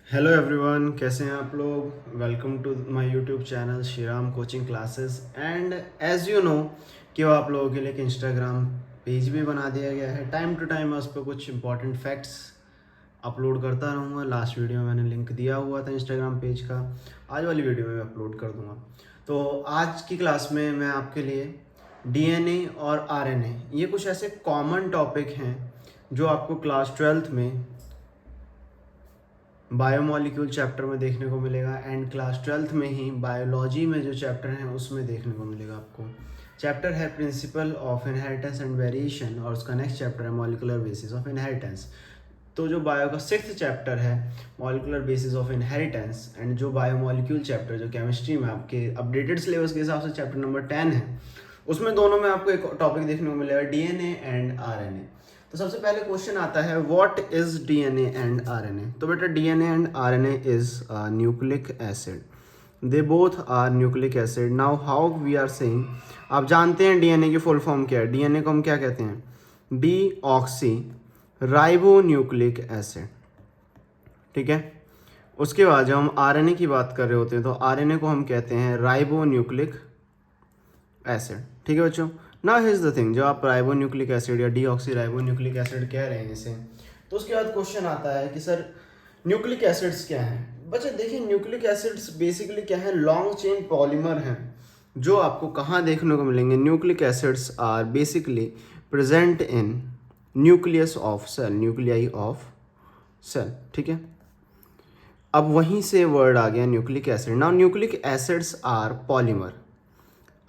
Hello everyone, कैसे हैं आप लोग। Welcome to my YouTube channel Shriram coaching classes. And as you know कि वो आप लोगों के लिए एक इंस्टाग्राम पेज भी बना दिया गया है। टाइम टू टाइम मैं उस पर कुछ इंपॉर्टेंट फैक्ट्स अपलोड करता रहूँगा। लास्ट वीडियो में मैंने लिंक दिया हुआ था इंस्टाग्राम पेज का, आज वाली वीडियो में अपलोड कर दूँगा। तो आज की क्लास में मैं आपके लिए डीएनए और आरएनए, ये कुछ ऐसे कॉमन टॉपिक हैं जो आपको क्लास 12th में बायोमोलिक्यूल चैप्टर में देखने को मिलेगा एंड क्लास 12th में ही बायोलॉजी में जो चैप्टर हैं उसमें देखने को मिलेगा आपको। चैप्टर है principle of inheritance and variation और उसका नेक्स्ट चैप्टर है मॉलिकुलर बेसिस ऑफ इनहेरिटेंस। तो जो बायो का 6th चैप्टर है molecular basis of inheritance and जो बायोमोलिक्यूल चैप्टर जो केमिस्ट्री में आपके अपडेटेड सिलेबस के हिसाब से चैप्टर नंबर 10 है, उसमें दोनों में आपको एक टॉपिक देखने को मिलेगा डीएनए एंड आरएनए। तो सबसे पहले क्वेश्चन आता है what is DNA and RNA. तो बेटा DNA and RNA is nucleic acid. They both are nucleic acid. Now how we are saying, आप जानते हैं डीएनए की फुल फॉर्म क्या है। डीएनए को हम क्या कहते हैं? D oxy ribo nucleic acid. ठीक है। उसके बाद जब हम आरएनए की बात कर रहे होते हैं तो आरएनए को हम कहते हैं राइबो न्यूक्लिक एसिड। ठीक है बच्चों। नाउ हियर्स द थिंग, जब आप राइबो न्यूक्लिक एसिड या डीऑक्सी राइबो न्यूक्लिक एसिड कह रहे हैं इसे, तो उसके बाद क्वेश्चन आता है कि सर न्यूक्लिक एसिड्स क्या हैं। बच्चे देखिए, न्यूक्लिक एसिड्स बेसिकली क्या है? लॉन्ग चेन पॉलीमर हैं जो आपको कहाँ देखने को मिलेंगे? Nucleic acids are basically present in nucleus of cell, nuclei of cell. ठीक है। अब वहीं से वर्ड आ गया nucleic acid. Now nucleic acids are polymer.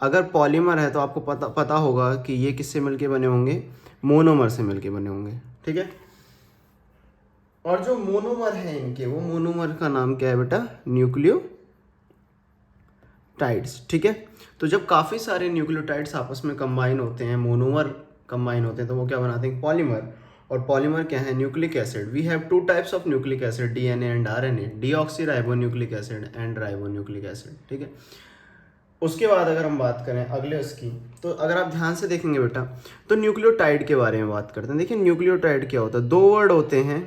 अगर पॉलीमर है तो आपको पता होगा कि ये किससे मिलके बने होंगे? मोनोमर से मिलके बने होंगे। ठीक है। और जो मोनोमर है इनके, वो मोनोमर का नाम क्या है बेटा? न्यूक्लियोटाइड्स। ठीक है। तो जब काफ़ी सारे न्यूक्लियोटाइड्स आपस में कंबाइन होते हैं, मोनोमर कंबाइन होते हैं, तो वो क्या बनाते हैं? पॉलीमर। और पॉलीमर क्या है? Nucleic acid. We have two types of nucleic acid, DNA and RNA, deoxy ribo nucleic acid and ribo nucleic acid. ठीक है। उसके बाद अगर हम बात करें अगले उसकी, तो अगर आप ध्यान से देखेंगे बेटा तो न्यूक्लियोटाइड के बारे में बात करते हैं। देखिए न्यूक्लियोटाइड क्या होता है? दो वर्ड होते हैं,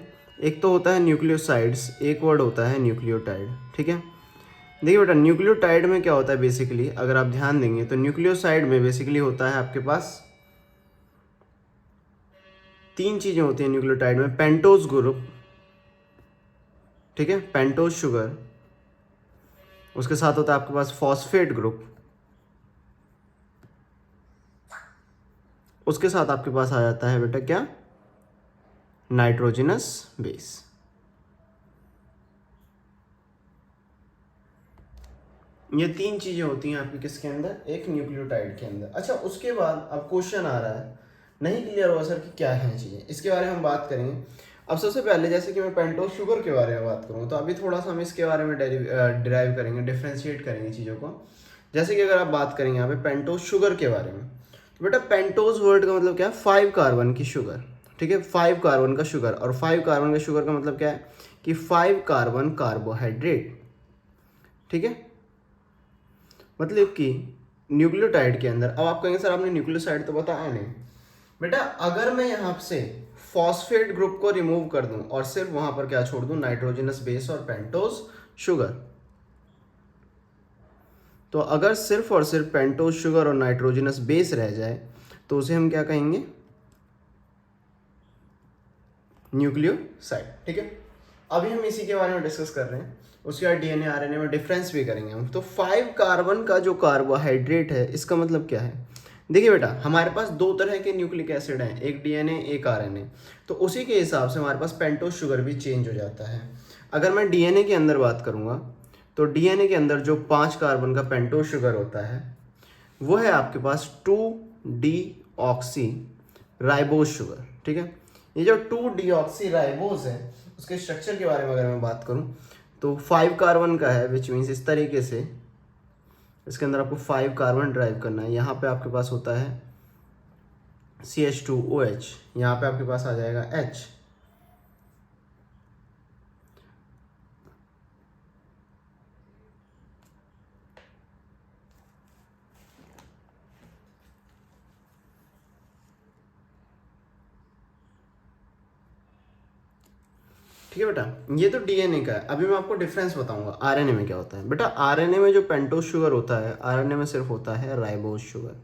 एक तो होता है न्यूक्लियोसाइड्स, एक वर्ड होता है न्यूक्लियोटाइड। ठीक है। देखिए बेटा न्यूक्लियोटाइड में क्या होता है बेसिकली, अगर आप ध्यान देंगे तो न्यूक्लियोसाइड में बेसिकली होता है आपके पास तीन चीज़ें होती हैं न्यूक्लियोटाइड में। पेंटोज ग्रुप, ठीक है, पेंटोज शुगर, उसके साथ होता है आपके पास फॉस्फेट ग्रुप, उसके साथ आपके पास आ जाता है बेटा क्या? Nitrogenous base. ये तीन चीजें होती हैं आपकी किसके अंदर? एक न्यूक्लियोटाइड के अंदर। अच्छा, उसके बाद अब क्वेश्चन आ रहा है, नहीं क्लियर हुआ सर कि क्या है चीजें, इसके बारे में हम बात करेंगे। अब सबसे पहले जैसे कि मैं पेंटोज शुगर के बारे में बात करूँ तो अभी थोड़ा सा हम इसके बारे में डिराइव करेंगे, डिफ्रेंशिएट करेंगे चीज़ों को। जैसे कि अगर आप बात करेंगे यहाँ पे पेंटोज शुगर के बारे में, तो बेटा पेंटोज वर्ड का मतलब क्या है? 5 कार्बन की शुगर। ठीक है, 5 कार्बन का शुगर। और 5 कार्बन का शुगर का मतलब क्या है? कि 5 कार्बन कार्बोहाइड्रेट। ठीक है। मतलब कि न्यूक्लियोटाइड के अंदर, अब आप कहेंगे सर आपने न्यूक्लियोसाइड तो बताया नहीं। बेटा अगर मैं यहाँ से फॉस्फेट ग्रुप को रिमूव कर दूं और सिर्फ वहां पर क्या छोड़ दूं? नाइट्रोजनस बेस और पेंटोज शुगर, तो अगर सिर्फ और सिर्फ पेंटोज शुगर और नाइट्रोजनस बेस रह जाए तो उसे हम क्या कहेंगे? न्यूक्लियोसाइड। ठीक है। अभी हम इसी के बारे में डिस्कस कर रहे हैं। उसके बाद डीएनए आरएनए में डिफरेंस भी करेंगे हम। तो 5 कार्बन का जो कार्बोहाइड्रेट है, इसका मतलब क्या है? देखिए बेटा हमारे पास दो तरह के न्यूक्लिक एसिड हैं, एक डीएनए एक आरएनए। तो उसी के हिसाब से हमारे पास पेंटोज शुगर भी चेंज हो जाता है। अगर मैं डीएनए के अंदर बात करूंगा तो डीएनए के अंदर जो 5 कार्बन का पेंटोज शुगर होता है वो है आपके पास 2 डी ऑक्सी राइबोज शुगर। ठीक है। ये जो 2 डी ऑक्सी राइबोज है, उसके स्ट्रक्चर के बारे में अगर मैं बात करूं तो 5 कार्बन का है, विच मीन्स इस तरीके से इसके अंदर आपको 5 कार्बन ड्राइव करना है। यहाँ पे आपके पास होता है CH2OH, यहाँ पे आपके पास आ जाएगा H। ठीक है बेटा, ये तो डीएनए का है। अभी मैं आपको डिफरेंस बताऊंगा आरएनए में क्या होता है। बेटा आरएनए में जो पेंटोज शुगर होता है, आरएनए में सिर्फ होता है राइबोज शुगर।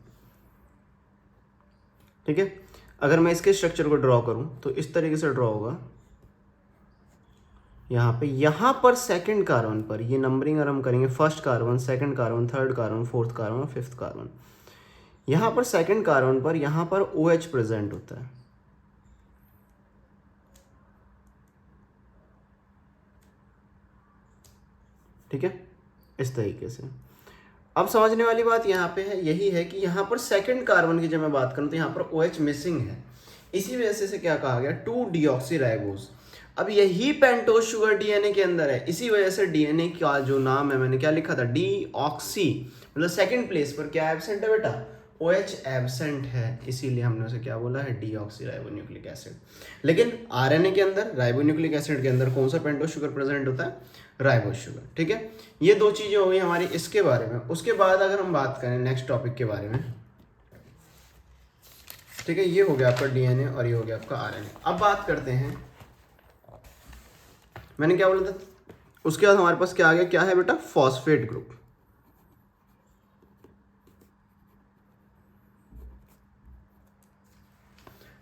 ठीक है, अगर मैं इसके स्ट्रक्चर को ड्रॉ करूं तो इस तरीके से ड्रॉ होगा। यहाँ पर सेकंड कार्बन पर ये नंबरिंग अगर हम करेंगे, first carbon, second carbon, third carbon, fourth carbon, fifth carbon, यहाँ पर सेकंड कार्बन पर यहाँ पर OH प्रेजेंट होता है। ठीक है, इस तरीके से। अब समझने वाली बात यहाँ पे है, यही है कि यहाँ पर सेकंड कार्बन की जब मैं बात करूँ तो यहाँ पर OH मिसिंग है। इसी वजह से क्या कहा गया, 2-डीऑक्सीराइबोज। अब यही पेंटोज शुगर डीएनए के अंदर है, इसी वजह से डीएनए का जो नाम है, मैंने क्या लिखा था, डीऑक्सी, मतलब सेकंड प्लेस पर क्या एब्सेंट है बेटा, OH एब्सेंट है, इसीलिए हमने उसे क्या बोला है, डीऑक्सीराइबोन्यूक्लिक एसिड। लेकिन आरएनए के अंदर, राइबोन्यूक्लिक एसिड के अंदर कौन सा पेंटोज शुगर प्रेजेंट होता है, राइबोज शुगर। ठीक है, ये दो चीजें हो गई हमारी इसके बारे में। उसके बाद अगर हम बात करें नेक्स्ट टॉपिक के बारे में, ठीक है, ये हो गया आपका डीएनए और ये हो गया आपका आरएनए। अब बात करते हैं, मैंने क्या बोला था, उसके बाद हमारे पास क्या आ गया, क्या है बेटा, फॉस्फेट ग्रुप।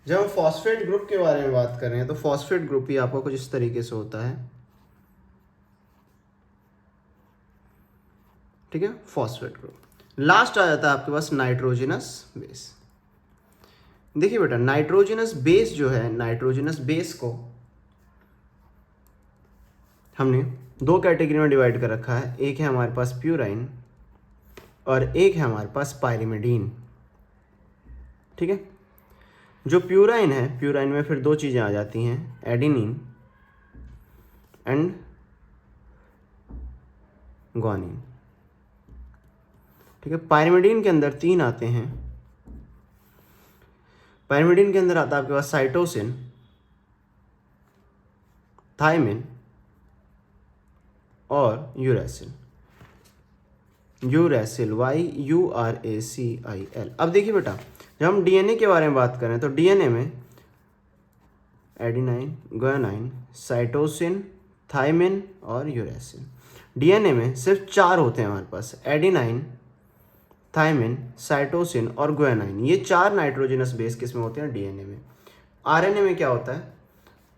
जब हम फॉस्फेट ग्रुप के बारे में बात कर रहे हैं तो फॉस्फेट ग्रुप ही आपका कुछ इस तरीके से होता है। ठीक है, फॉस्फेट ग्रुप। लास्ट आ जाता है आपके पास नाइट्रोजनस बेस। देखिए बेटा, नाइट्रोजनस बेस जो है, नाइट्रोजनस बेस को हमने दो कैटेगरी में डिवाइड कर रखा है। एक है हमारे पास प्यूराइन और एक है हमारे पास पायरिमिडीन। ठीक है, जो प्यूराइन है, प्यूराइन में फिर दो चीज़ें आ जाती हैं, एडिनिन एंड ग्वानिन। ठीक है, पायरिमिडीन के अंदर तीन आते हैं। पायरिमिडीन के अंदर आता है आपके पास साइटोसिन, थायमिन और यूरेसिल। Uracil, YURACIL। अब देखिए बेटा, जब हम डीएनए के बारे में बात करें तो डीएनए में एडिनाइन, ग्वानाइन, साइटोसिन, थायमिन और यूरेसिल। डीएनए में सिर्फ चार होते हैं हमारे पास, एडिनाइन, थायमिन, साइटोसिन और ग्वानाइन। ये चार नाइट्रोजनस बेस किस में होते हैं, डीएनए में। आरएनए में क्या होता है,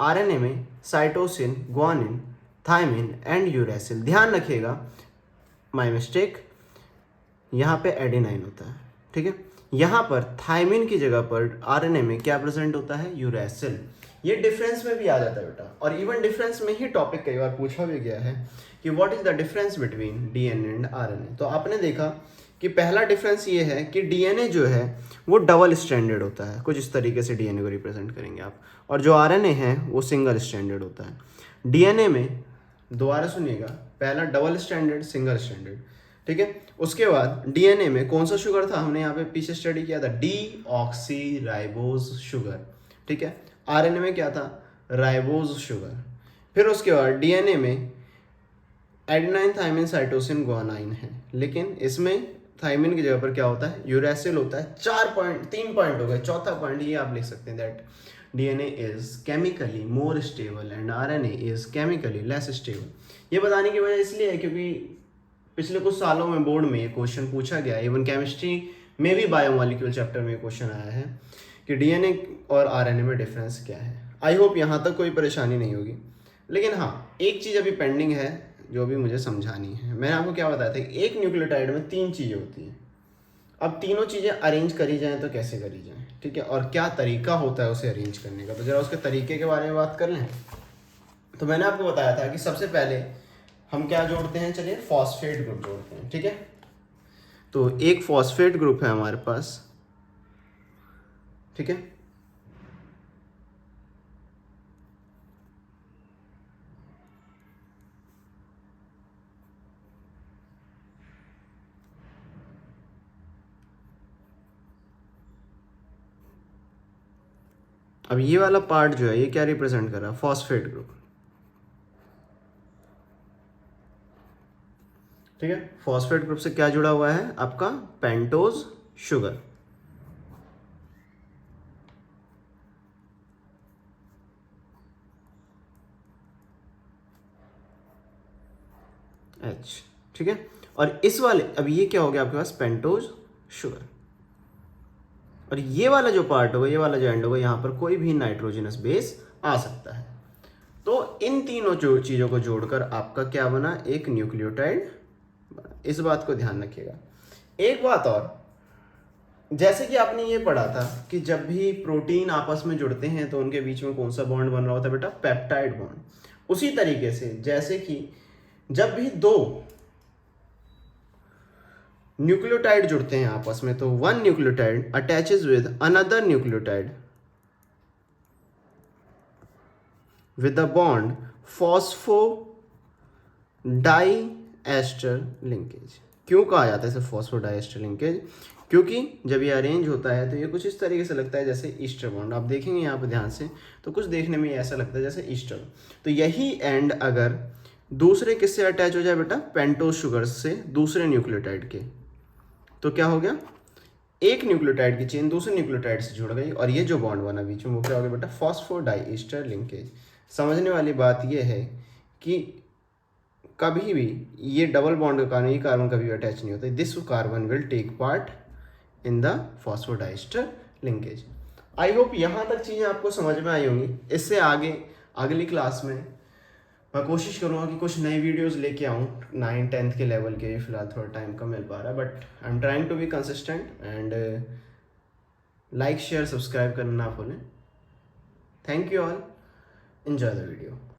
आरएनए में cytosine, guanine, thymine and uracil. ध्यान रखिएगा, माय मिस्टेक, यहाँ पे एडेनाइन होता है। ठीक है, यहाँ पर थायमिन की जगह पर आरएनए में क्या प्रेजेंट होता है, यूरेसिल। ये डिफरेंस में भी आ जाता है बेटा, और इवन डिफरेंस में ही टॉपिक कई बार पूछा भी गया है कि what is the difference between DNA and RNA. तो आपने देखा कि पहला डिफरेंस ये है कि डीएनए जो है वो डबल स्ट्रैंडेड होता है, कुछ इस तरीके से डीएनए को रिप्रेजेंट करेंगे आप, और जो आरएनए है वो सिंगल स्ट्रैंडेड होता है। डीएनए में, दोबारा सुनिएगा, पहला डबल स्ट्रैंडेड, सिंगल स्ट्रैंडेड। ठीक है, उसके बाद डीएनए में कौन सा शुगर था, हमने यहाँ पे पीछे स्टडी किया था, डीऑक्सीराइबोज शुगर। ठीक है, आरएनए में क्या था, राइबोज शुगर। फिर उसके बाद डीएनए में एडेनाइन, थायमिन, साइटोसिन, ग्वानाइन है, लेकिन इसमें थायमिन की जगह पर क्या होता है, यूरेसिल होता है। 3 पॉइंट हो गए। चौथा पॉइंट ये आप लिख सकते हैं, that DNA is chemically more stable and RNA is chemically less stable. ये बताने की वजह इसलिए है क्योंकि पिछले कुछ सालों में बोर्ड में ये क्वेश्चन पूछा गया है, इवन केमिस्ट्री में भी बायोमोलिक्यूल चैप्टर में क्वेश्चन आया है कि डीएनए और आरएनए में डिफरेंस क्या है। आई होप यहाँ तक कोई परेशानी नहीं होगी। लेकिन हाँ, एक चीज़ अभी पेंडिंग है जो भी मुझे समझानी है। मैंने आपको क्या बताया था, एक न्यूक्लियोटाइड में 3 चीज़ें होती हैं। अब तीनों चीज़ें अरेंज करी जाएँ तो कैसे करी जाएँ, ठीक है, और क्या तरीका होता है उसे अरेंज करने का, तो ज़रा उसके तरीके के बारे में बात कर लें। तो मैंने आपको बताया था कि सबसे पहले हम क्या जोड़ते हैं, चलिए फॉस्फेट ग्रुप जोड़ते हैं। ठीक है, तो एक फॉस्फेट ग्रुप है हमारे पास। ठीक है, अब ये वाला पार्ट जो है ये क्या रिप्रेजेंट कर रहा है, फॉस्फेट ग्रुप। ठीक है, फॉस्फेट ग्रुप से क्या जुड़ा हुआ है, आपका पेंटोज शुगर। H, ठीक है। और इस वाले, अब ये क्या हो गया आपके पास, पेंटोज शुगर। और ये वाला जो पार्ट होगा, ये वाला जो एंड होगा, यहाँ पर कोई भी नाइट्रोजनस बेस आ सकता है। तो इन तीनों जो चीज़ों को जोड़कर आपका क्या बना, एक न्यूक्लियोटाइड बना। इस बात को ध्यान रखिएगा। एक बात और, जैसे कि आपने ये पढ़ा था कि जब भी प्रोटीन आपस में जुड़ते हैं तो उनके बीच में कौन सा बॉन्ड बन रहा होता है बेटा, पेप्टाइड बॉन्ड। उसी तरीके से जैसे कि जब भी दो न्यूक्लियोटाइड जुड़ते हैं आपस में, तो one nucleotide attaches with another nucleotide with the bond phosphodiester linkage। क्यों कहा जाता है इसे फॉस्फोडाइएस्टर लिंकेज? क्योंकि जब ये अरेंज होता है तो ये कुछ इस तरीके से लगता है जैसे ईस्टर बॉन्ड। आप देखेंगे यहाँ पर ध्यान से तो कुछ देखने में ऐसा लगता है जैसे ईस्टर। तो यही एंड अगर दूसरे किससे अटैच हो जाए बेटा, पेंटोज शुगर से दूसरे न्यूक्लियोटाइड के, तो क्या हो गया, एक न्यूक्लियोटाइड की चेन दूसरे न्यूक्लियोटाइड से जुड़ गई और ये जो बॉन्ड बना बीच में वो क्या हो गया बेटा, फॉस्फोडाइएस्टर लिंकेज। समझने वाली बात ये है कि कभी भी ये डबल बॉन्ड के कारण ये कार्बन कभी अटैच नहीं होता, this carbon will take part in the phosphodiester linkage. I hope यहाँ तक चीज़ें आपको समझ में आई होंगी। इससे आगे अगली क्लास में मैं कोशिश करूँगा कि कुछ नई वीडियोस लेके आऊँ 9th-10th के लेवल के। फिलहाल थोड़ा टाइम कम मिल पा रहा है, but I am trying to be consistent and like share subscribe करना ना भूलें। Thank you all, enjoy the video।